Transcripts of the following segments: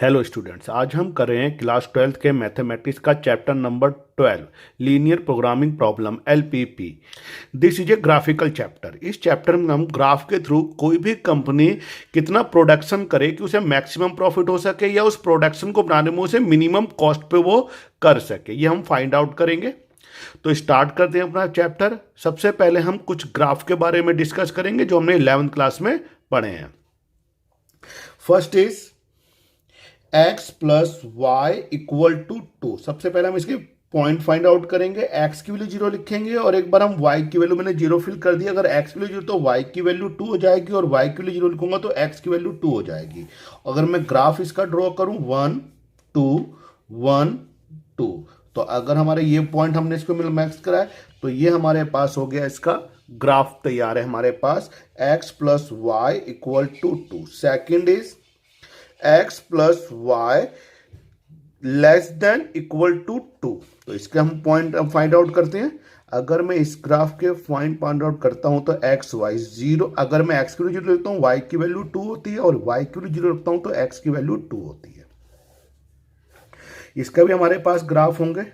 Hello students, आज हम कर रहे हैं क्लास 12th के मैथमेटिक्स का chapter number 12 linear programming problem LPP। This is a graphical chapter. इस चैप्टर में हम ग्राफ के थ्रू कोई भी कंपनी कितना प्रोडक्शन करे कि उसे मैक्सिमम प्रॉफिट हो सके या उस प्रोडक्शन को बनाने में उसे मिनिमम कॉस्ट पे वो कर सके, ये हम फाइंड आउट करेंगे। तो स्टार्ट करते हैं अपना चैप्टर। सबसे पहले हम कुछ ग्राफ के बारे में डिस्कस करेंगे जो हमने 11th क्लास में पढ़े हैं। First is x plus Y equal to 2। सबसे पहले हम इसके पॉइंट फाइंड आउट करेंगे। x की वैल्यू 0 लिखेंगे और एक बार हम y की वैल्यू, मैंने 0 फिल कर दिया। अगर x की वैल्यू 0 तो y की वैल्यू 2 हो जाएगी और y की वैल्यू 0 लिखूंगा तो x की वैल्यू 2 हो जाएगी। अगर मैं ग्राफ इसका ड्रॉ करूं 1 2 1 2, तो अगर हमारे ये पॉइंट हमने इसको मिल मैक्स करा है तो ये हमारे पास हो गया, इसका ग्राफ तैयार है हमारे पास। x plus Y equal to 2। Second is x plus Y less than equal to 2। तो इसके हम पॉइंट अब फाइंड आउट करते हैं। अगर मैं इस ग्राफ के पॉइंट फाइंड आउट करता हूं तो x y 0, अगर मैं x की वैल्यू 0 रखता हूं y की वैल्यू 2 होती है और y की वैल्यू 0 रखता हूं तो x की वैल्यू 2 होती है। इसका भी हमारे पास ग्राफ होंगे,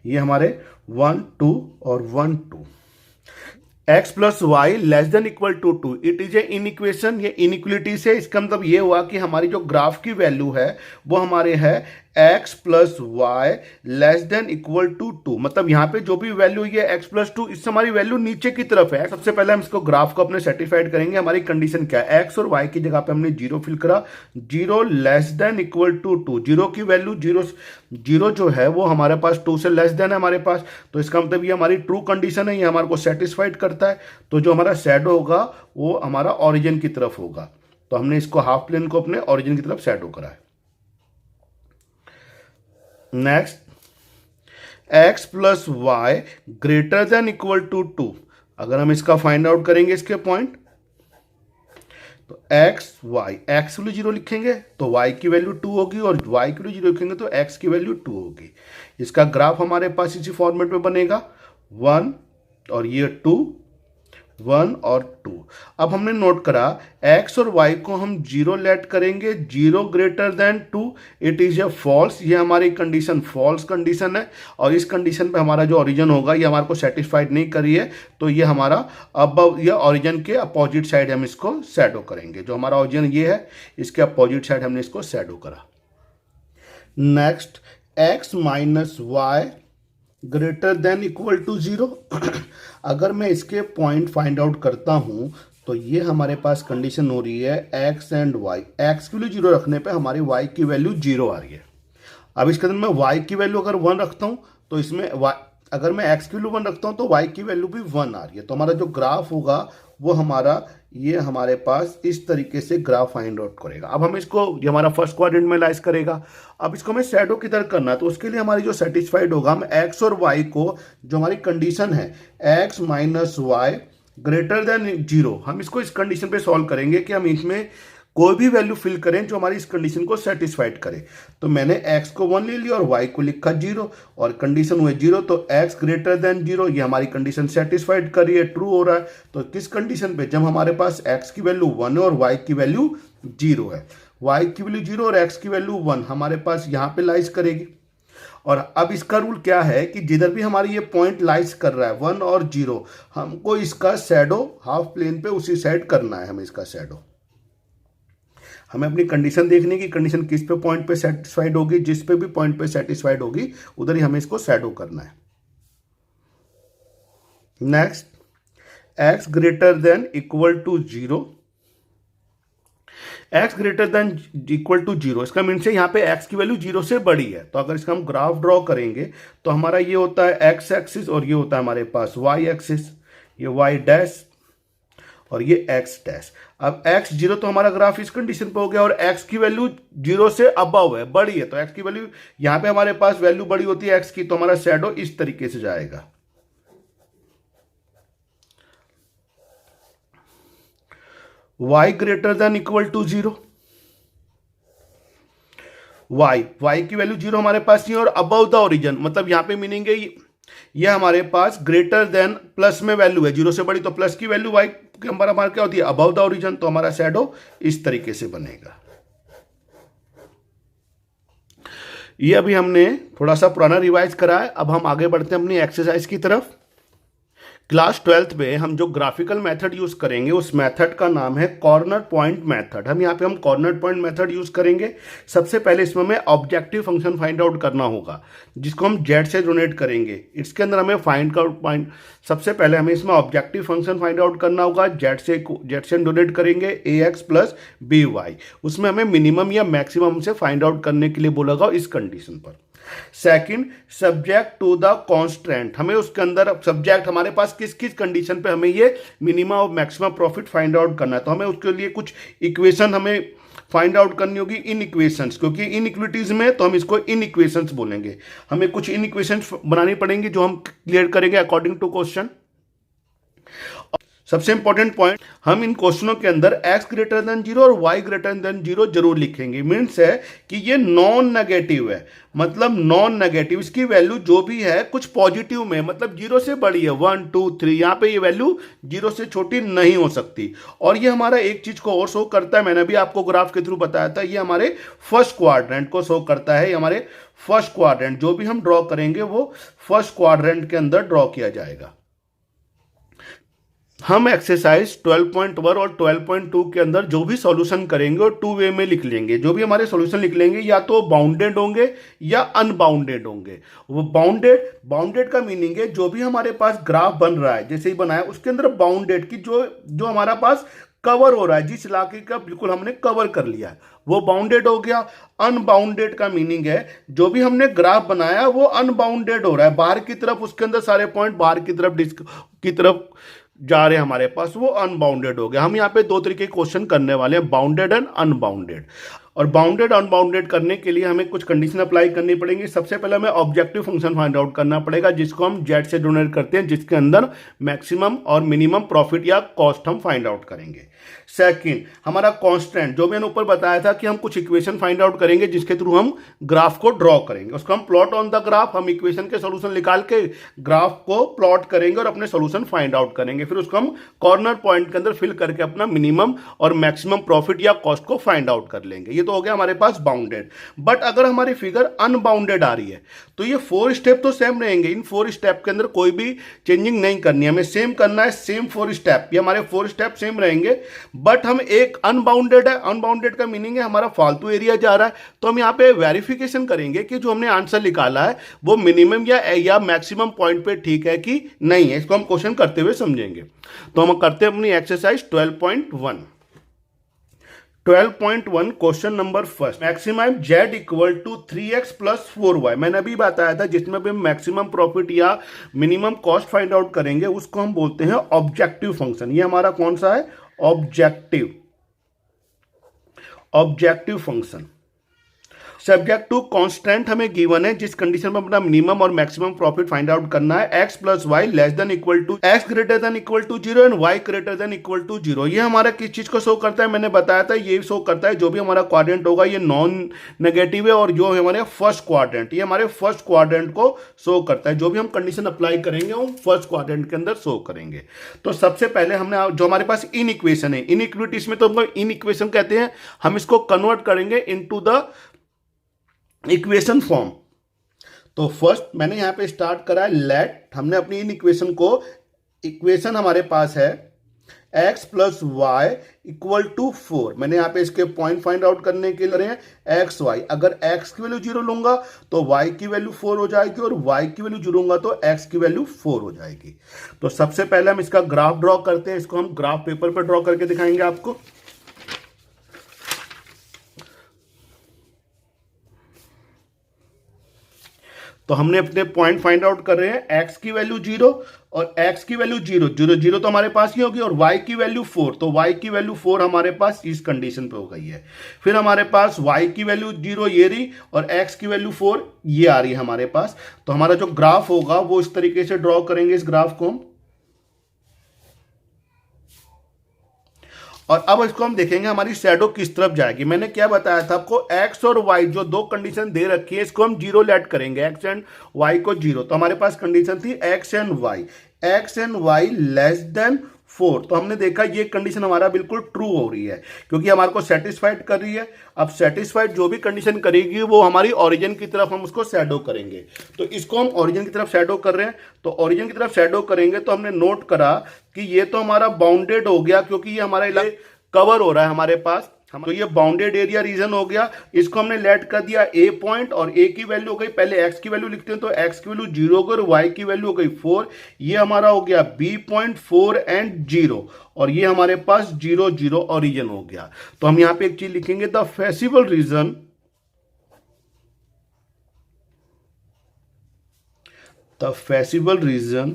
ये हमारे 1 2 और 1 2। x plus Y less than equal to 2, it is a inequation, ये इनइक्वलिटी से इसका मतलब ये हुआ कि हमारी जो ग्राफ की वैल्यू है वो हमारे है x plus Y less than equal to 2। मतलब यहाँ पे जो भी वैल्यू है x प्लस 2, इससे हमारी वैल्यू नीचे की तरफ है। सबसे पहले हम इसको ग्राफ को अपने सेटिस्फाइड करेंगे। हमारी कंडीशन क्या है, x और y की जगह पे हमने 0 फिल करा। 0 लेस देन इक्वल टू 2, 0 की वैल्यू 0 जो है वो हमारे पास 2 से लेस देन है हमारे पास, तो इसका मतलब ये हमारी ट्रू कंडीशन है, ये हमारे को सेटिस्फाइड करता है। तो जो हमारा शैडो होगा वो हमारा ओरिजिन की तरफ होगा। तो हमने इसको हाफ प्लेन को अपने ओरिजिन की तरफ शैडो करा है। Next, x plus Y greater than equal to 2। अगर हम इसका फाइंड आउट करेंगे इसके पॉइंट, तो x y, x वैल्यू 0 लिखेंगे तो y की वैल्यू 2 होगी और y की वैल्यू 0 लिखेंगे तो x की वैल्यू 2 होगी। इसका ग्राफ हमारे पास इसी फॉर्मेट में बनेगा, 1 और ये 2, 1 और 2। अब हमने नोट करा x और y को हम 0 लेट करेंगे, 0 greater than 2, it is a false. ये हमारी कंडीशन फॉल्स कंडीशन है और इस कंडीशन पे हमारा जो ओरिजिन होगा ये हमारे को सेटिस्फाइड नहीं करी है, तो ये हमारा अब ये ओरिजिन के अपोजिट साइड हम इसको शैडो करेंगे। जो हमारा ओरिजिन ये है इसके अपोजिट साइड हमने इसको शैडो करा। Next, x minus Y greater than equal to 0। अगर मैं इसके पॉइंट फाइंड आउट करता हूं तो ये हमारे पास कंडीशन हो रही है x एंड y। x की वैल्यू 0 रखने पे हमारी y की वैल्यू 0 आ रही है। अब इसके अंदर मैं y की वैल्यू अगर 1 रखता हूं तो इसमें अगर मैं x की वैल्यू 1 रखता हूं तो y की वैल्यू भी 1 आ रही है। तो हमारा जो ग्राफ होगा वो हमारा ये हमारे पास इस तरीके से ग्राफ फाइंड आउट करेगा। अब हम इसको, ये हमारा फर्स्ट क्वाड्रेंट में लाइज करेगा। अब इसको हमें शैडो किधर करना है, तो उसके लिए हमारी जो सेटिस्फाइड होगा, हम x और y को, जो हमारी कंडीशन है x minus Y greater than 0, हम इसको इस कंडीशन पे सॉल्व करेंगे कि हम इसमें कोई भी वैल्यू फिल करें जो हमारी इस कंडीशन को सेटिस्फाइड करे। तो मैंने x को 1 ले लिया और y को लिखा 0 और कंडीशन हुए 0, तो x ग्रेटर देन 0, ये हमारी कंडीशन सेटिस्फाइड कर रही है, ट्रू हो रहा है। तो किस कंडीशन पे, जब हमारे पास x की वैल्यू 1 है और y की वैल्यू 0 है, y की वैल्यू 0 और x की वैल्यू 1 हमारे पास यहाँ पे लाइज करेगी। और अब इसका रूल क्या है कि जिधर भी हमारी ये पॉइंट लाइज कर रहा है 1 और 0, हमको इसका शैडो हाफ प्लेन पे उसी साइड करना है। हमें इसका शैडो, हमें अपनी कंडीशन देखनी है कि कंडीशन किस पे पॉइंट पे सेटिस्फाइड होगी, जिस पे भी पॉइंट पे सेटिस्फाइड होगी उधर ही हमें इसको शैडो करना है। Next, x greater than equal to 0, x greater than equal to 0, इसका मीन से यहाँ पे x की वैल्यू 0 से बड़ी है। तो अगर इसका हम ग्राफ ड्रॉ करेंगे तो हमारा ये होता है x एक्सिस और ये होता है हमारे पास y एक्सिस, ये y डैश और ये x डैश। अब x 0 तो हमारा ग्राफ इस कंडीशन पे हो गया और x की वैल्यू 0 से अबव है, बड़ी है, तो x की वैल्यू यहां पे हमारे पास वैल्यू बड़ी होती है x की, तो हमारा शैडो इस तरीके से जाएगा। y greater than equal to 0, y की वैल्यू 0 हमारे पास नहीं और अबव द ओरिजिन, मतलब यहां पे मीनिंग है ये हमारे पास ग्रेटर देन प्लस में वैल्यू है, 0 से बड़ी, तो प्लस की वैल्यू y के हमारा क्या होती है, अबव द ओरिजिन। तो हमारा शैडो इस तरीके से बनेगा। ये अभी हमने थोड़ा सा पुराना रिवाइज करा है। अब हम आगे बढ़ते हैं अपनी एक्सरसाइज की तरफ। क्लास 12th में हम जो ग्राफिकल मेथड यूज करेंगे उस मेथड का नाम है कॉर्नर पॉइंट मेथड। हम यहाँ पे कॉर्नर पॉइंट मेथड यूज करेंगे। सबसे पहले इसमें हमें ऑब्जेक्टिव फंक्शन फाइंड आउट करना होगा, जिसको हम जेड से डोनेट करेंगे। इसके अंदर हमें फाइंड आउट पॉइंट, सबसे पहले हमें इसमें ऑब्जेक्टिव फंक्शन फाइंड आउट करना होगा। जेड से डोनेट करेंगे ए एक्स प्लस बी वाई। उसमें हमें मिनिमम या मैक्सिमम से फाइंड आउट करने के लिए बोला गया इस कंडीशन पर। Second, subject to the constant, हमें उसके अंदर सब्जेक्ट हमारे पास किस किस कंडीशन पे हमें ये मिनिमम और मैक्सिमम प्रॉफिट फाइंड आउट करना है। तो हमें उसके लिए कुछ इक्वेशन हमें फाइंड आउट करनी होगी, इन इक्वेशंस, क्योंकि इन इक्विटीज में तो हम इसको इन इक्वेशंस बोलेंगे। हमें कुछ इन इक्वेशंस बनानी पड़ेंगी जो हम क्लियर करेंगे अकॉर्डिंग टू क्वेश्चन। सबसे इंपॉर्टेंट पॉइंट, हम इन क्वेश्चनों के अंदर x ग्रेटर देन 0 और y ग्रेटर देन 0 जरूर लिखेंगे। मीन्स है कि ये नॉन नेगेटिव है, मतलब नॉन नेगेटिव, इसकी वैल्यू जो भी है कुछ पॉजिटिव में, मतलब 0 से बड़ी है, 1 2 3, यहाँ पे ये वैल्यू 0 से छोटी नहीं हो सकती। और ये हमारा एक चीज को और शो करता है, मैंने भी आपको ग्राफ के थ्रू बताया था, ये हमारे फर्स्ट क्वाड्रेंट को शो करता है। हमारे फर्स्ट क्वाड्रेंट जो भी हम ड्रॉ करेंगे वो फर्स्ट क्वाड्रेंट के अंदर ड्रॉ किया जाएगा। हम एक्सरसाइज 12.1 और 12.2 के अंदर जो भी सॉल्यूशन करेंगे वो टू वे में लिख लेंगे। जो भी हमारे सॉल्यूशन लिख लेंगे या तो बाउंडेड होंगे या अनबाउंडेड होंगे। वो बाउंडेड का मीनिंग है जो भी हमारे पास ग्राफ बन रहा है, जैसे ही बनाया उसके अंदर बाउंडेड की जो हमारा पास कवर हो रहा है, जिस इलाके का बिल्कुल हमने कवर कर लिया है, वो बाउंडेड हो गया। अनबाउंडेड का मीनिंग है जो भी हमने ग्राफ बनाया वो अनबाउंडेड हो रहा है, बाहर की तरफ उसके अंदर सारे पॉइंट बाहर की तरफ जा रहे हैं हमारे पास, वो अनबाउंडेड हो गया। हम यहाँ पे दो तरीके के क्वेश्चन करने वाले हैं, बाउंडेड एंड अनबाउंडेड। और बाउंडेड अनबाउंडेड करने के लिए हमें कुछ कंडीशन अप्लाई करनी पड़ेंगी। सबसे पहले हमें ऑब्जेक्टिव फंक्शन फाइंड आउट करना पड़ेगा, जिसको हम जेड से डोनेट करते हैं, जिसके अंदर मैक्सिमम और मिनिमम प्रॉफिट या कॉस्ट हम फाइंड आउट करेंगे। सेकंड, हमारा कांस्टेंट, जो मैंने ऊपर बताया था कि हम कुछ इक्वेशन फाइंड आउट करेंगे जिसके थ्रू हम ग्राफ को ड्रॉ करेंगे, उसको हम प्लॉट ऑन द ग्राफ, हम इक्वेशन के सोल्यूशन निकाल के ग्राफ को प्लॉट करेंगे और अपने सोल्यूशन फाइंड आउट करेंगे। फिर उसको हम कॉर्नर पॉइंट के अंदर फिल करके अपना मिनिमम और मैक्सिमम प्रॉफिट या कॉस्ट को फाइंड आउट कर लेंगे। ये तो हो गया हमारे पास बाउंडेड। बट अगर हमारी फिगर अनबाउंडेड आ रही है तो ये 4 स्टेप तो सेम रहेंगे, इन 4 स्टेप के अंदर कोई भी चेंजिंग नहीं करनी है, हमें सेम करना है, सेम 4 स्टेप, ये हमारे 4 स्टेप सेम रहेंगे। बट हम एक अनबाउंडेड है, अनबाउंडेड का मीनिंग है हमारा फालतू एरिया जा रहा है, तो हम यहाँ पे वेरिफिकेशन करेंगे कि जो हमने आंसर निकाला है वो मिनिमम या मैक्सिमम पॉइंट पे ठीक है कि नहीं है। इसको हम क्वेश्चन करते हुए समझेंगे। तो हम करते हैं अपनी exercise 12.1। 12.1 question number first, maximum Z equal to 3x plus 4y। मैंने अभी बताया था जिसमें भी मैक्सिमम प्रॉफिट या मिनिमम कॉस्ट फाइंड आउट करेंगे उसको हम बोलते हैं ऑब्जेक्टिव फंक्शन। ये हमारा कौन सा है? Objective function. Subject to constant हमें गिवन है, जिस कंडीशन में अपना मिनिमम और मैक्सिमम प्रॉफिट फाइंड आउट करना है, x plus Y less than equal to x greater than equal to 0 and y greater than equal to 0। ये हमारा किस चीज को शो करता है? मैंने बताया था ये शो करता है जो भी हमारा क्वाड्रेंट होगा ये नॉन नेगेटिव है, और जो है हमारे फर्स्ट क्वाड्रेंट, ये हमारे फर्स्ट क्वाड्रेंट को शो करता है। जो भी हम कंडीशन अप्लाई करेंगे हम फर्स्ट क्वाड्रेंट के अंदर शो करेंगे। तो सबसे पहले हमने जो हमारे पास इन इक्वेशन है, इन इक्विटीज में तो हम इन इक्वेशन कहते हैं, हम इसको कन्वर्ट करेंगे इनटू द इक्वेशन फॉर्म। तो फर्स्ट मैंने यहां पे स्टार्ट करा है लेट, हमने अपनी इन इक्वेशन को, इक्वेशन हमारे पास है x plus Y equal to 4। मैंने यहां पे इसके पॉइंट फाइंड आउट करने के लिए एक्स वाई, अगर x की वैल्यू 0 लूंगा तो y की वैल्यू 4 हो जाएगी, और y की वैल्यू 0 लूंगा तो x की वैल्यू 4 हो जाएगी। तो सबसे पहले हम इसका ग्राफ ड्रॉ करते हैं, इसको हम ग्राफ पेपर पर ड्रॉ करके दिखाएंगे आपको। तो हमने अपने पॉइंट फाइंड आउट कर रहे हैं, x की वैल्यू 0 और x की वैल्यू 0 0 0 तो हमारे पास ही होगी, और y की वैल्यू 4, तो y की वैल्यू 4 हमारे पास इस कंडीशन पे हो गई है। फिर हमारे पास y की वैल्यू 0 ये रही, और x की वैल्यू 4 ये आ रही है हमारे पास। तो हमारा जो ग्राफ होगा वो इस तरीके से ड्रॉ करेंगे इस ग्राफ को हम। और अब इसको हम देखेंगे हमारी शैडो किस तरफ जाएगी। मैंने क्या बताया था आपको, x और y जो दो कंडीशन दे रखी है इसको हम 0 लेट करेंगे, x एंड y को 0। तो हमारे पास कंडीशन थी x and y less than 4। तो हमने देखा ये कंडीशन हमारा बिल्कुल ट्रू हो रही है क्योंकि हमारे को सेटिस्फाइड कर रही है। अब सेटिस्फाइड जो भी कंडीशन करेगी वो हमारी ओरिजिन की तरफ हम उसको शैडो करेंगे। तो इसको हम ओरिजिन की तरफ शैडो कर रहे हैं, तो ओरिजिन की तरफ शैडो करेंगे तो हमने नोट करा कि ये तो हमारा बाउंडेड हो गया क्योंकि ये हमारा इलाका कवर हो रहा है हमारे पास। तो ये बाउंडेड एरिया रीजन हो गया। इसको हमने लेट कर दिया ए पॉइंट और ए की वैल्यू हो गई, पहले एक्स की वैल्यू लिखते हैं तो एक्स की वैल्यू 0 हो गई और वाई की वैल्यू हो गई 4। ये हमारा हो गया बी पॉइंट 4 एंड 0 और ये हमारे पास 0 0 ओरिजिन हो गया। तो हम यहां पे एक चीज लिखेंगे, the feasible reason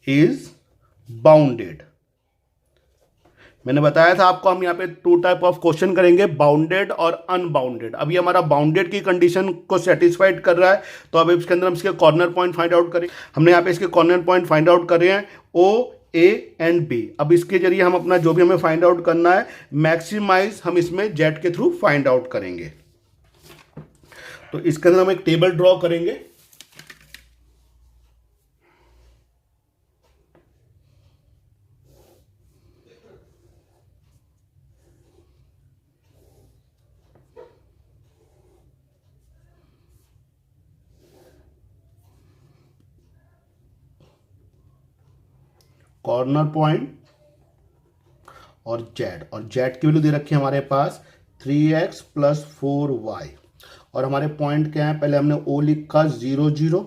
is bounded. मैंने बताया था आपको हम यहाँ पे 2 टाइप ऑफ क्वेश्चन करेंगे, बाउंडेड और अनबाउंडेड। अभी हमारा बाउंडेड की कंडीशन को सेटिस्फाइड कर रहा है, तो अब इसके अंदर हम इसके कॉर्नर पॉइंट फाइंड आउट करें। हमने यहाँ पे इसके कॉर्नर पॉइंट फाइंड आउट कर रहे हैं ओ ए एंड बी। अब इसके जरिए हम अपना जो भी हमें फाइंड आउट करना है मैक्सिमाइज हम इसमें जेड के थ्रू फाइंड आउट करेंगे। तो इसके अंदर हम एक टेबल ड्रॉ करेंगे। कॉर्नर पॉइंट और जेड की वैल्यू दे रखी है हमारे पास 3x प्लस 4y और हमारे पॉइंट क्या है, पहले हमने ओ लिखा 0 0,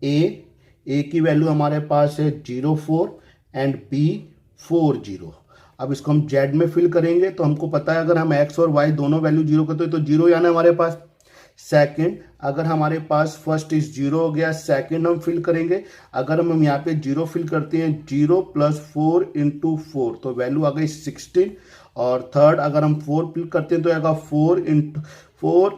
ए की वैल्यू हमारे पास है 0 4 एंड बी 4 0। अब इसको हम जेड में फिल करेंगे तो हमको पता है अगर हम एक्स और वाई दोनों वैल्यू 0 करते तो 0 आना है हमारे पास। सेकंड, अगर हमारे पास फर्स्ट इज 0 हो गया, सेकंड हम फिल करेंगे। अगर हम यहाँ पे 0 फिल करते हैं 0 प्लस 4 इंटू 4 तो वैल्यू आ गई 16। और थर्ड अगर हम 4 फिल करते हैं तो आएगा 4 इंटू 4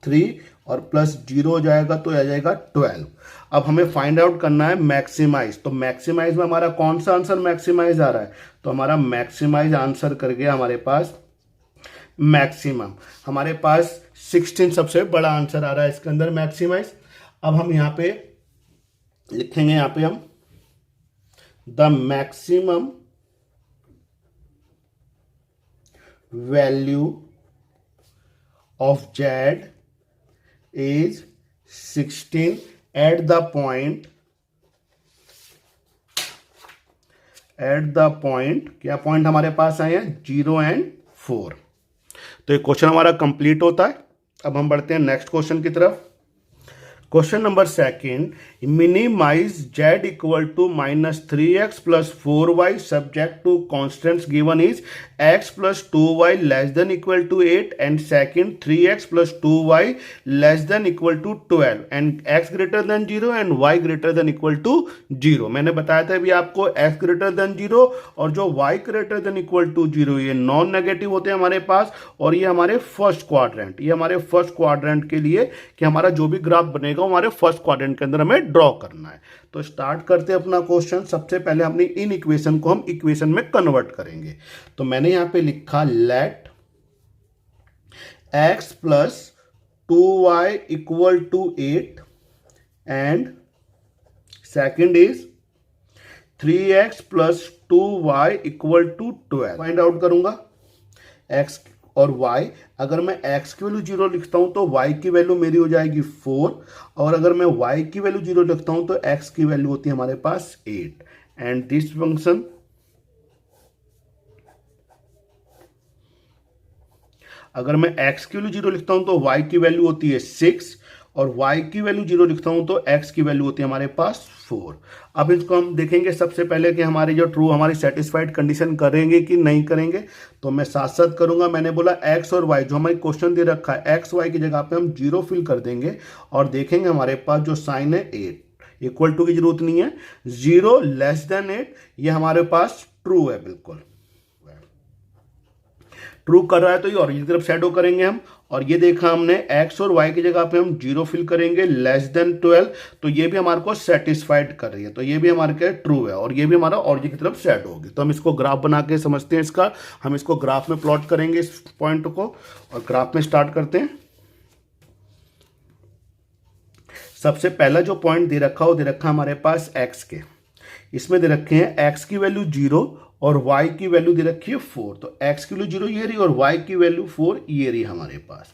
3 और प्लस 0 हो जाएगा तो आ जाएगा 12। अब हमें फाइंड आउट करना है मैक्सिमाइज। तो मैक्सिमाइज में हमारा कौन सा आंसर मैक्सिमाइज आ रहा है, तो हमारा मैक्सिमाइज आंसर कर गया हमारे पास मैक्सिमम। हमारे पास 16 सबसे बड़ा आंसर आ रहा है इसके अंदर मैक्सिमाइज। अब हम यहां पे लिखेंगे, यहां पे हम the maximum value of Z is 16 at the point क्या पॉइंट हमारे पास आए हैं 0 एंड 4। तो ये क्वेश्चन हमारा कंप्लीट होता है। अब हम बढ़ते हैं नेक्स्ट क्वेश्चन की तरफ। Question number second, minimize z equal to -3x plus 4y subject to constants given is x plus 2y less than equal to 8 and second 3x plus 2y less than equal to 12 and x greater than 0 and y greater than equal to 0। मैंने बताया था अभी आपको x greater than 0 और जो y greater than equal to 0 ये non negative होते हैं हमारे पास और ये हमारे फर्स्ट क्वाड्रेंट, ये हमारे फर्स्ट क्वाड्रेंट के लिए कि हमारा जो भी ग्राफ बनेगा हमारे फर्स्ट क्वाड्रेंट के अंदर हमें ड्रॉ करना है। तो स्टार्ट करते हैं अपना क्वेश्चन। सबसे पहले अपनी इन इक्वेशन को हम इक्वेशन में कन्वर्ट करेंगे। तो मैंने यहां पे लिखा let x plus 2y equal to 8 and second is 3x plus 2y equal to 12। Find out करूंगा x और y। अगर मैं x की वैल्यू 0 लिखता हूं तो y की वैल्यू मेरी हो जाएगी 4 और अगर मैं y की वैल्यू 0 लिखता हूं तो x की वैल्यू होती है हमारे पास 8 एंड दिस फंक्शन अगर मैं x की वैल्यू 0 लिखता हूं तो y की वैल्यू होती है 6 और y की वैल्यू 0 लिखता हूं तो x की वैल्यू होती है हमारे पास 4। अब इसको हम देखेंगे सबसे पहले कि हमारी जो ट्रू हमारी सेटिस्फाइड कंडीशन करेंगे कि नहीं करेंगे। तो मैं साथ साथ करूंगा। मैंने बोला x और y जो हमारे क्वेश्चन दे रखा है x y की जगह पे हम 0 फिल कर देंगे और देखेंगे हमारे पास जो साइन है 8 इक्वल टू की जरूरत नहीं है, 0 लेस देन 8 ये हमारे पास ट्रू है, बिल्कुल ट्रू कर रहा है। तो ये ओरिजिन की तरफ शैडो करेंगे हम और ये देखा हमने x और y की जगह पे हम 0 फिल करेंगे लेस देन 12 तो ये भी हमारे को सेटिस्फाइड कर रही है, तो ये भी हमारे के ट्रू है और ये भी हमारा ओरिजिन की तरफ शैडो होगी। तो हम इसको ग्राफ बना के समझते हैं इसका। हम इसको ग्राफ में प्लॉट करेंगे इस पॉइंट को और ग्राफ में स्टार्ट करते हैं। सबसे पहला जो पॉइंट दे रखा हो दे रखा हमारे पास x के, इसमें दे रखे हैं एक्स की वैल्यू 0 और वाई की वैल्यू दे रखी है 4। तो एक्स की वैल्यू 0 ये रही और वाई की वैल्यू 4 ये रही हमारे पास।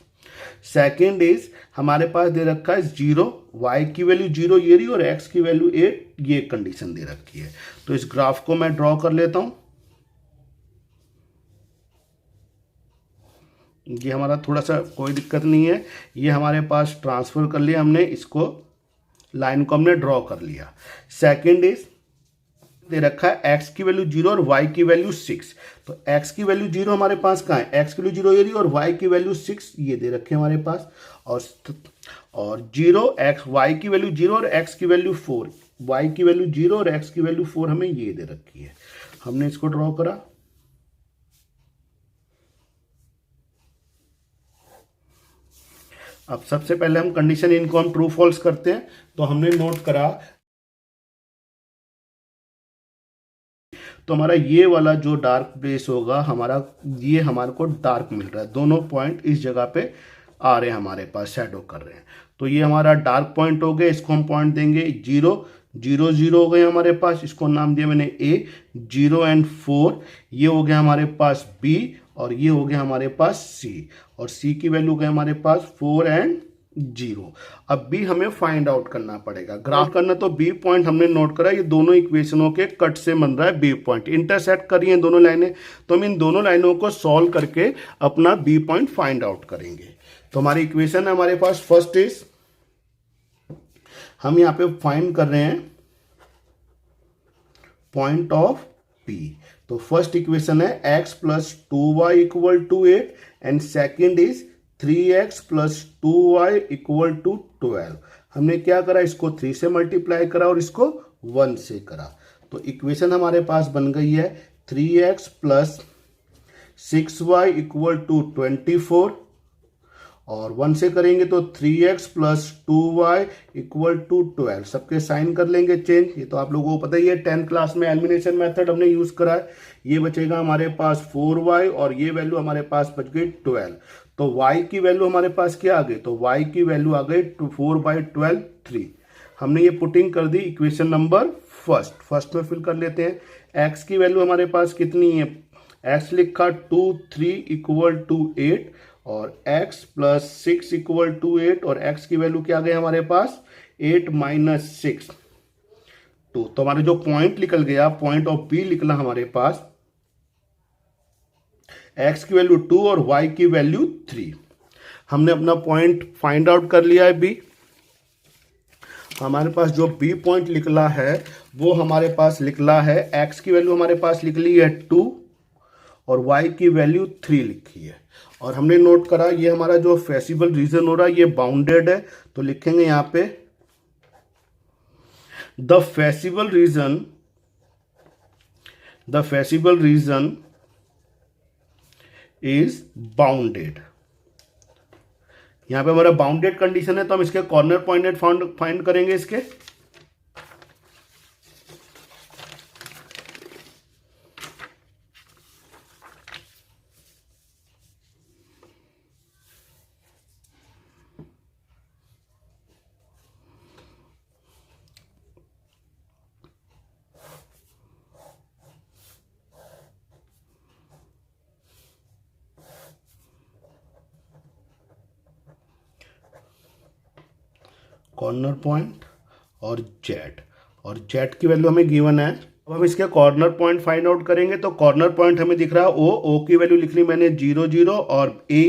सेकेंड इज हमारे पास दे रखा है 0, वाई की वैल्यू 0 ये रही और एक्स की वैल्यू 8, ये कंडीशन दे रखी है। तो इस ग्राफ को मैं ड्रॉ कर लेता हूं। ये हमारा थोड़ा सा कोई दिक्कत नहीं है, ये हमारे पास ट्रांसफर कर लिया हमने, इसको लाइन को हमने ड्रॉ कर लिया। सेकेंड इज दे रखा है एक्स की वैल्यू 0 और वाई की वैल्यू 6। तो एक्स की वैल्यू 0 हमारे पास कहाँ है, एक्स की वैल्यू 0 ये रही और वाई की वैल्यू 6 ये दे रखे हमारे पास। और 0 एक्स वाई की वैल्यू 0 और एक्स की वैल्यू 4, वाई की वैल्यू 0 और एक्स की वैल्यू 4 हमें ये दे रखी है। हमने इसको ड्रॉ करा। अब सबसे पहले हम कंडीशन इनको हम ट्रू फॉल्स करते हैं। तो हमने नोट करा, तो हमारा ये वाला जो डार्क प्लेस होगा हमारा, ये हमारे को डार्क मिल रहा है, दोनों पॉइंट इस जगह पे आ रहे हैं हमारे पास, शैडो कर रहे हैं। तो ये हमारा डार्क पॉइंट हो गया, इसको हम पॉइंट देंगे 0 0 0 हो गए हमारे पास, इसको नाम दिया मैंने A। 0 एंड 4 ये हो गया हमारे पास B, और ये हो गया हमारे पास C, और C की वैल्यू हो गया हमारे पास 4 एंड 0। अब B हमें फाइंड आउट करना पड़ेगा, ग्राफ करना। तो B पॉइंट हमने नोट करा, ये दोनों इक्वेशनों के कट से बन रहा है B पॉइंट, इंटरसेक्ट करी है दोनों लाइनें। तो हम इन दोनों लाइनों को सॉल्व करके अपना B पॉइंट फाइंड आउट करेंगे। तो हमारी इक्वेशन है हमारे पास, फर्स्ट इज हम यहां पे फाइंड कर रहे हैं पॉइंट ऑफ P। तो फर्स्ट इक्वेशन है x plus 2y equal to 8 and second is 3x plus 2y equal to 12। हमने क्या करा, इसको 3 से मल्टीप्लाई करा और इसको 1 से करा। तो इक्वेशन हमारे पास बन गई है 3x plus 6y equal to 24, और 1 से करेंगे तो 3x plus 2y equal to 12। सबके साइन कर लेंगे चेंज, ये तो आप लोगों को पता ही है, 10th क्लास में एलिमिनेशन मेथड हमने यूज करा है। ये बचेगा हमारे पास 4y और ये वैल्यू हमारे पास बच गई 12। तो y की वैल्यू हमारे पास क्या आ गई, तो y की वैल्यू आ गई 4/12 3। हमने ये पुटिंग कर दी इक्वेशन नंबर फर्स्ट में फिल कर लेते हैं। x की वैल्यू हमारे पास कितनी है, x लिखा 2 3 इक्वल टू 8, और x प्लस 6 इक्वल टू 8, और x की वैल्यू क्या आ गई हमारे पास 8 माइनस 6 2। तो हमारे जो पॉइंट निकल गया, पॉइंट ऑफ B निकला हमारे पास, x की वैल्यू 2 और y की वैल्यू 3। हमने अपना पॉइंट फाइंड आउट कर लिया है B। हमारे पास जो B पॉइंट निकला है वो हमारे पास निकला है, x की वैल्यू हमारे पास निकली है 2 और y की वैल्यू 3 लिखी है। और हमने नोट करा ये हमारा जो फेसिबल रीजन हो रहा है ये बाउंडेड है। तो लिखेंगे यहां पे the feasible reason is bounded. यहां पे हमारा बाउंडेड कंडीशन है, तो हम इसके कॉर्नर पॉइंट फाइंड करेंगे इसके। कॉर्नर पॉइंट और जेड की वैल्यू हमें गिवन है। अब हम इसके कॉर्नर पॉइंट फाइंड आउट करेंगे। तो कॉर्नर पॉइंट हमें दिख रहा है ओ की वैल्यू लिख ली मैंने 0 0, और A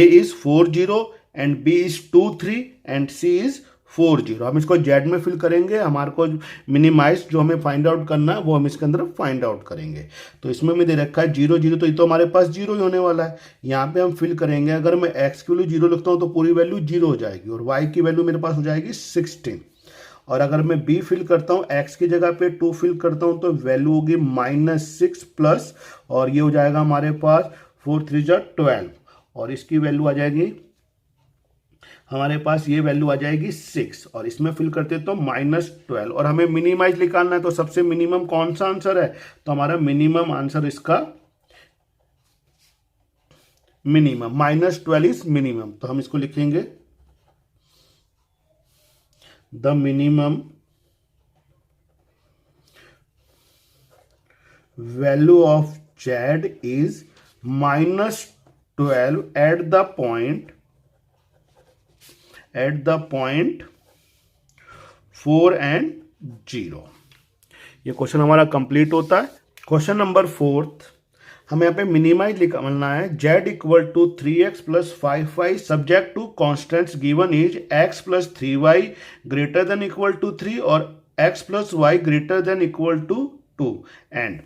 is 4 0 and B is 2 3 and C is 4 0। हम इसको जेड में फिल करेंगे, हमारे को मिनिमाइज जो हमें फाइंड आउट करना है वो हम इसके अंदर फाइंड आउट करेंगे। तो इसमें हमें दे रखा है 0 0, तो ये तो हमारे पास 0 ही होने वाला है। यहाँ पे हम फिल करेंगे, अगर मैं x की वैल्यू 0 लिखता हूँ तो पूरी वैल्यू 0 हो जाएगी, और y की वैल्यू मेरे पास हो जाएगी 16। और अगर मैं b फिल करता हूँ, x की जगह पे 2 फिल करता हूँ तो वैल्यू होगी -6 प्लस, और ये हो जाएगा हमारे पास 4 3 12, और इसकी वैल्यू आ जाएगी हमारे पास, ये वैल्यू आ जाएगी 6, और इसमें फिल करते तो -12। और हमें मिनिमाइज निकालना है, तो सबसे मिनिमम कौन सा आंसर है, तो हमारा मिनिमम आंसर इसका मिनिमम -12 इज मिनिमम। तो हम इसको लिखेंगे the minimum value of z is -12 at the point 4 and 0। ये क्वेश्चन हमारा कंप्लीट होता है। क्वेश्चन नंबर 4 हमें यहाँ पे मिनिमाइज निकालना है। z equal to 3x plus 5y subject to constants given is x plus 3y greater than equal to 3 और x plus Y greater than equal to 2 and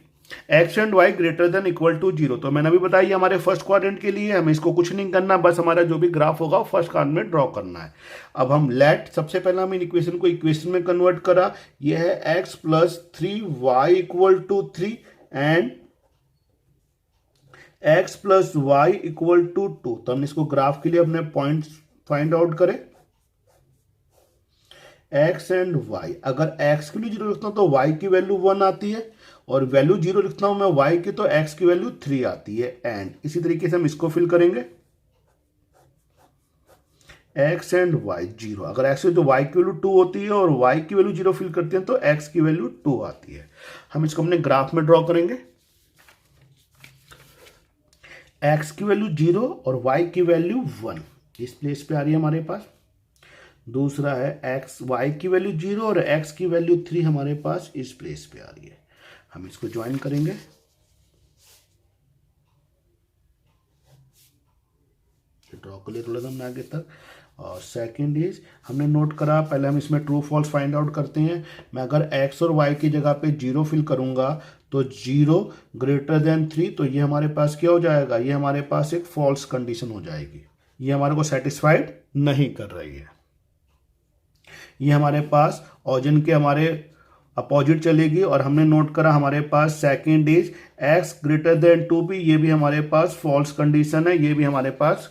x and y greater than equal to 0। तो मैंने अभी बताया हमारे first quadrant के लिए हमें इसको कुछ नहीं करना, बस हमारा जो भी ग्राफ होगा फर्स्ट क्वाड्रेंट में ड्रॉ करना है। अब हम लेट सबसे पहले हम इन इक्वेशन को इक्वेशन में कन्वर्ट करा। ये है x plus 3y equal to 3 and x plus Y equal to 2। तो हमने इसको ग्राफ के लिए अपने पॉइंट फाइंड आउट करें। x एंड y, अगर x की वैल्यू 0 लिखता हूं तो y की वैल्यू 1 आती है और वैल्यू 0 लिखता हूं मैं y की तो x की वैल्यू 3 आती है। एंड इसी तरीके से हम इसको फिल करेंगे x एंड y 0, अगर x तो y की वैल्यू 2 होती है और y की वैल्यू 0 फिल करते हैं तो x की वैल्यू 2 आती है। हम इसको अपने ग्राफ में ड्रॉ करेंगे। x की वैल्यू 0 और y की वैल्यू 1 इस प्लेस पे आ रही है हमारे पास। दूसरा है x y की वैल्यू 0 और x की वैल्यू 3 हमारे पास इस प्लेस पे आ रही है। हम इसको ज्वाइन करेंगे। ड्रॉ कर लिए थोड़ा सा हमने आगे तक। और सेकंड इज हमने नोट करा, पहले हम इसमें ट्रू फॉल्स फाइंड आउट करते हैं। मैं अगर x और y की जगह पे 0 फिल करूंगा तो 0 ग्रेटर देन 3, तो ये हमारे पास क्या हो जाएगा, ये हमारे पास एक फॉल्स कंडीशन हो जाएगी। ये हमारे को सेटिस्फाइड नहीं कर रही है। ये हमारे पास ऑरिजिन के हमारे अपोजिट चलेगी। और हमने नोट करा हमारे पास second is x greater than 2 भी, ये भी हमारे पास फॉल्स कंडीशन है। ये भी हमारे पास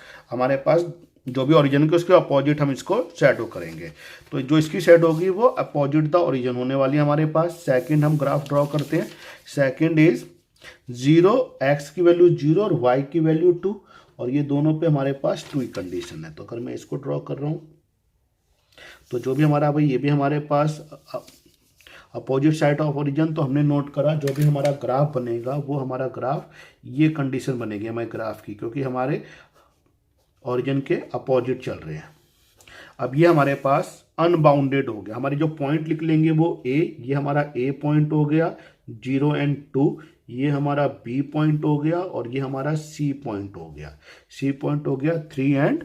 जो भी ओरिजिन के उसके अपोजिट हम इसको शैडो करेंगे। तो जो इसकी शैडो होगी वो अपोजिट द ओरिजिन होने वाली है हमारे पास। सेकंड हम ग्राफ ड्रॉ करते हैं। सेकंड इज 0, x की वैल्यू 0 और y की वैल्यू 2 और ये दोनों पे हमारे पास 2 ही कंडीशन है। तो अगर मैं इसको ड्रॉ कर रहा हूँ तो जो भी हमारा भाई ये भी हमारे पास अपोजिट साइड ऑफ ओरिजिन। तो हमने नोट करा जो भी हमारा ग्राफ बनेगा वो हमारा ग्राफ ये कंडीशन बनेगी हमारे ग्राफ की, क्योंकि हमारे ओरिजिन के अपोजिट चल रहे हैं। अब ये हमारे पास अनबाउंडेड हो गया। हमारे जो पॉइंट लिख लेंगे वो a, ये हमारा a पॉइंट हो गया 0 एंड 2, ये हमारा b पॉइंट हो गया और ये हमारा c पॉइंट हो गया। c पॉइंट हो गया 3 एंड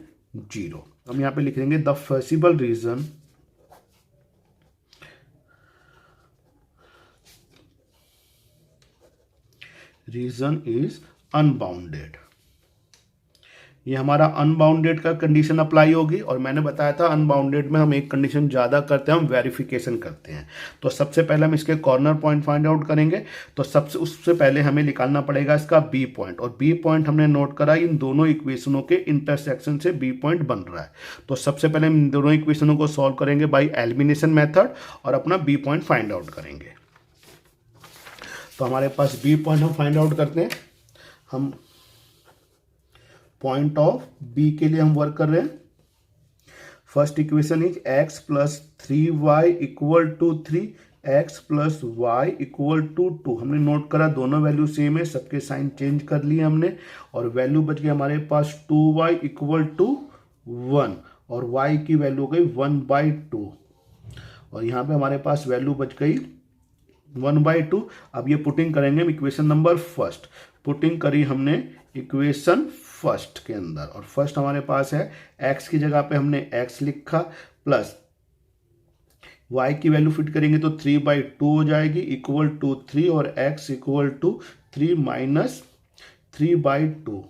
0। हम यहाँ पे लिख देंगे the feasible reason is unbounded. ये हमारा अनबाउंडेड का कंडीशन अप्लाई होगी। और मैंने बताया था अनबाउंडेड में हम एक कंडीशन ज़्यादा करते हैं, हम वेरिफिकेशन करते हैं। तो सबसे पहले हम इसके कॉर्नर पॉइंट फाइंड आउट करेंगे। तो उससे पहले हमें निकालना पड़ेगा इसका बी पॉइंट। और बी पॉइंट हमने नोट करा इन दोनों इक्वेशनों के इंटरसेक्शन से बी पॉइंट बन रहा है। तो सबसे पहले हम इन दोनों इक्वेशनों को सॉल्व करेंगे बाई एलिमिनेशन मेथड और अपना बी पॉइंट फाइंड आउट करेंगे। तो हमारे पास बी पॉइंट हम फाइंड आउट करते हैं। हम पॉइंट ऑफ बी के लिए हम वर्क कर रहे हैं। First equation is x plus 3y equal to 3, x plus Y equal to 2। हमने नोट करा दोनों वैल्यू सेम है, सबके साइन चेंज कर लिए हमने और वैल्यू बच गई हमारे पास 2y इक्वल टू 1 और y की वैल्यू हो गई 1/2 और यहाँ पे हमारे पास वैल्यू बच गई 1/2। अब ये पुटिंग करेंगे हम इक्वेशन नंबर फर्स्ट। पुटिंग करी हमने इक्वेशन फर्स्ट के अंदर और फर्स्ट हमारे पास है x की जगह पे हमने x लिखा प्लस y की वैल्यू फिट करेंगे तो 3/2 हो जाएगी इक्वल टू 3 और x इक्वल टू 3 माइनस 3/2।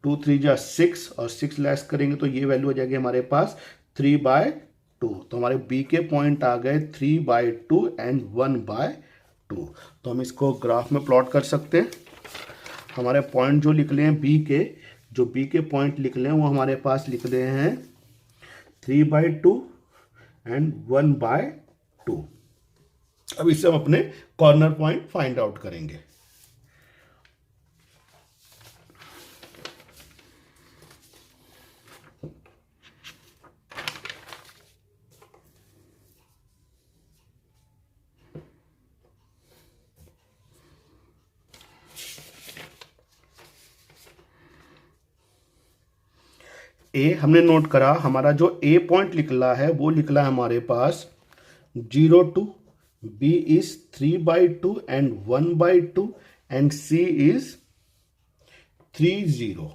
2 3 जा 6 और 6 लेस करेंगे तो ये वैल्यू हो जाएगी हमारे पास 3/2। तो हमारे b के पॉइंट आ गए 3/2 एंड 1/2। तो हम इसको ग्राफ में प्लॉट कर सकते हैं। हमारे पॉइंट जो लिख ले हैं बी के पॉइंट लिख लें वो हमारे पास लिख रहे हैं 3/2 एंड 1/2। अब इससे हम अपने कॉर्नर पॉइंट फाइंड आउट करेंगे। ए हमने नोट करा, हमारा जो ए पॉइंट निकला है वो निकला है हमारे पास 0 2, B is 3/2 and 1/2 and C is 3 0।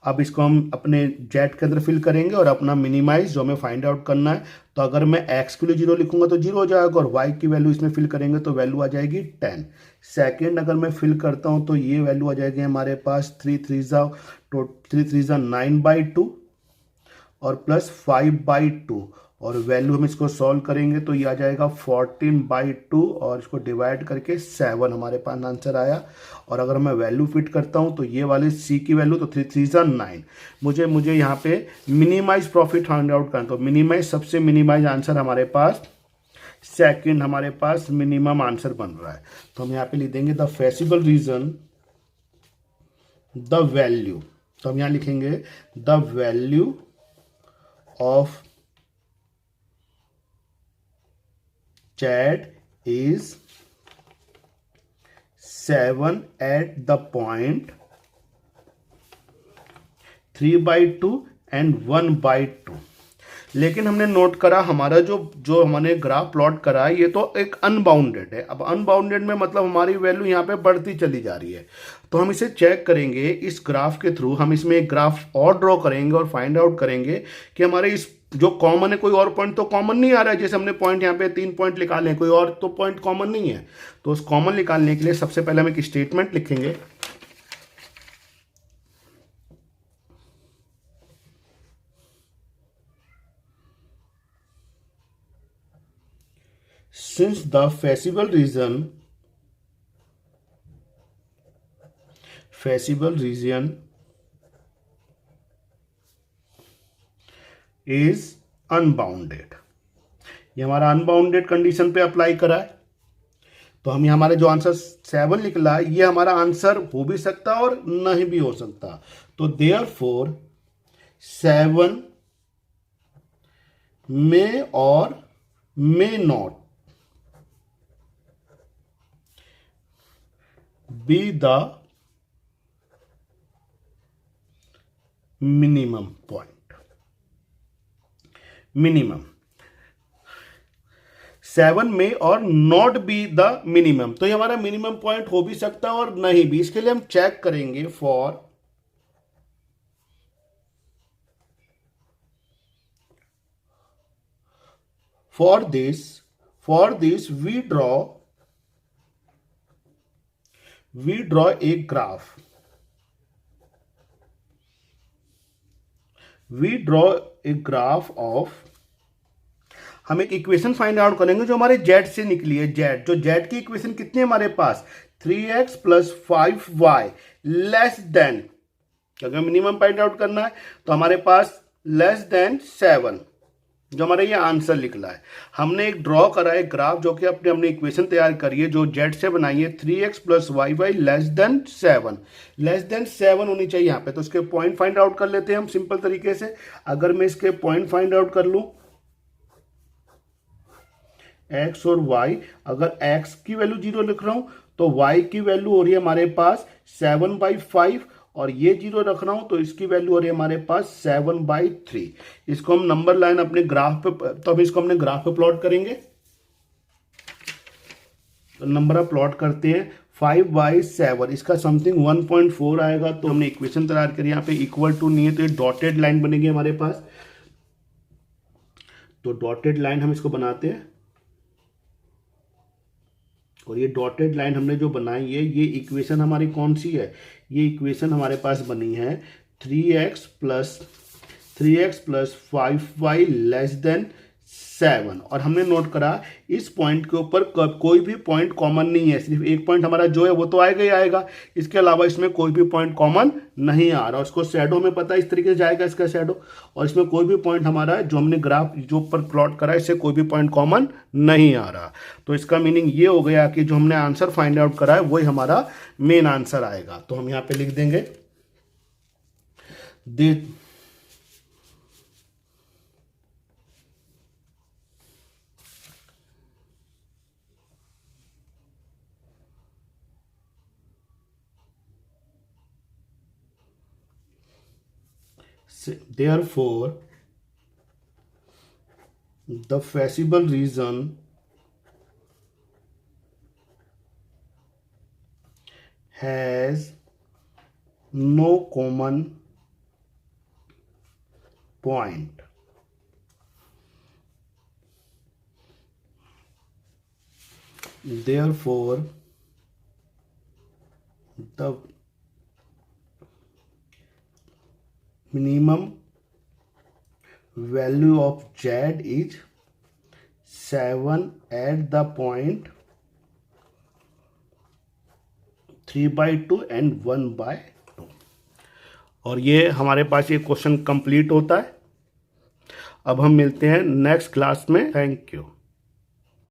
अब इसको हम अपने जेड के अंदर फिल करेंगे और अपना मिनिमाइज जो हमें फाइंड आउट करना है, तो अगर मैं एक्स के लिए 0 लिखूंगा तो 0 हो जाएगा और वाई की वैल्यू इसमें फिल करेंगे तो वैल्यू आ जाएगी 10। सेकेंड अगर मैं फिल करता हूं तो ये वैल्यू आ जाएगी हमारे पास 3 3 9/2 और प्लस 5/2 और वैल्यू हम इसको सॉल्व करेंगे तो ये आ जाएगा 14/2 और इसको डिवाइड करके 7 हमारे पास आंसर आया। और अगर मैं वैल्यू फिट करता हूं तो ये वाले सी की वैल्यू तो 3 3 9। मुझे यहाँ पे मिनिमाइज प्रॉफिट फाइंड आउट करना, तो मिनिमाइज सबसे मिनिमाइज आंसर हमारे पास सेकंड हमारे पास मिनिमम आंसर बन रहा है। तो हम यहाँ पे लिख देंगे the feasible reason the value, तो हम यहाँ लिखेंगे the value of Z is 7 at the point 3/2 and 1/2। लेकिन हमने नोट करा हमारा जो हमने ग्राफ प्लॉट करा ये तो एक अनबाउंडेड है। अब अनबाउंडेड में मतलब हमारी वैल्यू यहाँ पे बढ़ती चली जा रही है, तो हम इसे चेक करेंगे इस ग्राफ के थ्रू। हम इसमें एक ग्राफ और ड्रॉ करेंगे और फाइंड आउट करेंगे कि हमारे इस जो कॉमन है, कोई और पॉइंट तो कॉमन नहीं आ रहा है। जैसे हमने पॉइंट यहाँ पे 3 पॉइंट निकाले, कोई और तो पॉइंट कॉमन नहीं है। तो उस कॉमन निकालने के लिए सबसे पहले हम एक स्टेटमेंट लिखेंगे, since the feasible region is unbounded, ये हमारा अनबाउंडेड कंडीशन पे अप्लाई करा है। तो हम हमारे जो आंसर 7 निकला ये हमारा आंसर हो भी सकता और नहीं भी हो सकता। तो देयरफॉर 7 मे और may not be the minimum point। Minimum 7 में और नॉट बी द मिनिमम, तो ये हमारा मिनिमम पॉइंट हो भी सकता है और नहीं भी। इसके लिए हम चेक करेंगे for this we draw a graph. We draw a graph of, हम एक इक्वेशन फाइंड आउट करेंगे जो हमारे जेड से निकली है। जेड, जो जेड की इक्वेशन कितनी है हमारे पास 3x + 5y लेस देन, अगर मिनिमम फाइंड आउट करना है तो हमारे पास लेस देन 7, जो हमारा ये आंसर निकला है। हमने एक ड्रॉ करा है ग्राफ, जो कि हमने इक्वेशन तैयार करी है जो जेड से बनाई है 3x + y less than 7। Less than 7 होनी चाहिए यहाँ पे। तो इसके पॉइंट फाइंड आउट कर लेते हैं हम सिंपल तरीके से। अगर मैं इसके पॉइंट फाइंड आउट कर लूं x और y, अगर x की वैल्यू 0 लिख रहा हूं तो y की वैल्यू हो रही है हमारे पास 7/5 और ये 0 रख रहा हूं तो इसकी वैल्यू हो रही है हमारे पास 7/3। इसको हम नंबर लाइन अपने ग्राफ पे, तो हम इसको अपने ग्राफ पे प्लॉट करेंगे। तो नंबर आप प्लॉट करते हैं 5/7, इसका समथिंग 1.4 आएगा। तो हमने इक्वेशन तैयार करी, यहाँ पे इक्वल टू नहीं है तो ये डॉटेड लाइन बनेगी हमारे पास। तो डॉटेड लाइन हम इसको बनाते हैं और ये डॉटेड लाइन हमने जो बनाई है ये इक्वेशन हमारी कौन सी है, ये इक्वेशन हमारे पास बनी है 3x + 5y लेस देन 7। और हमने नोट करा इस पॉइंट के ऊपर कोई भी पॉइंट कॉमन नहीं है, सिर्फ एक पॉइंट हमारा जो है वो तो आएगा ही आएगा। इसके अलावा इसमें कोई भी पॉइंट कॉमन नहीं आ रहा। उसको शैडो में पता है इस तरीके से जाएगा इसका शैडो, और इसमें कोई भी पॉइंट हमारा जो हमने ग्राफ जो ऊपर प्लॉट करा है इससे कोई भी पॉइंट कॉमन नहीं आ रहा। तो इसका मीनिंग ये हो गया कि जो हमने आंसर फाइंड आउट करा है वही हमारा मेन आंसर आएगा। तो हम यहाँ पे लिख देंगे Therefore, the feasible region has no common point. Therefore, the minimum value of z is 7 at the point 3/2 and 1/2। और ये हमारे पास ये क्वेश्चन कंप्लीट होता है। अब हम मिलते हैं नेक्स्ट क्लास में। Thank you.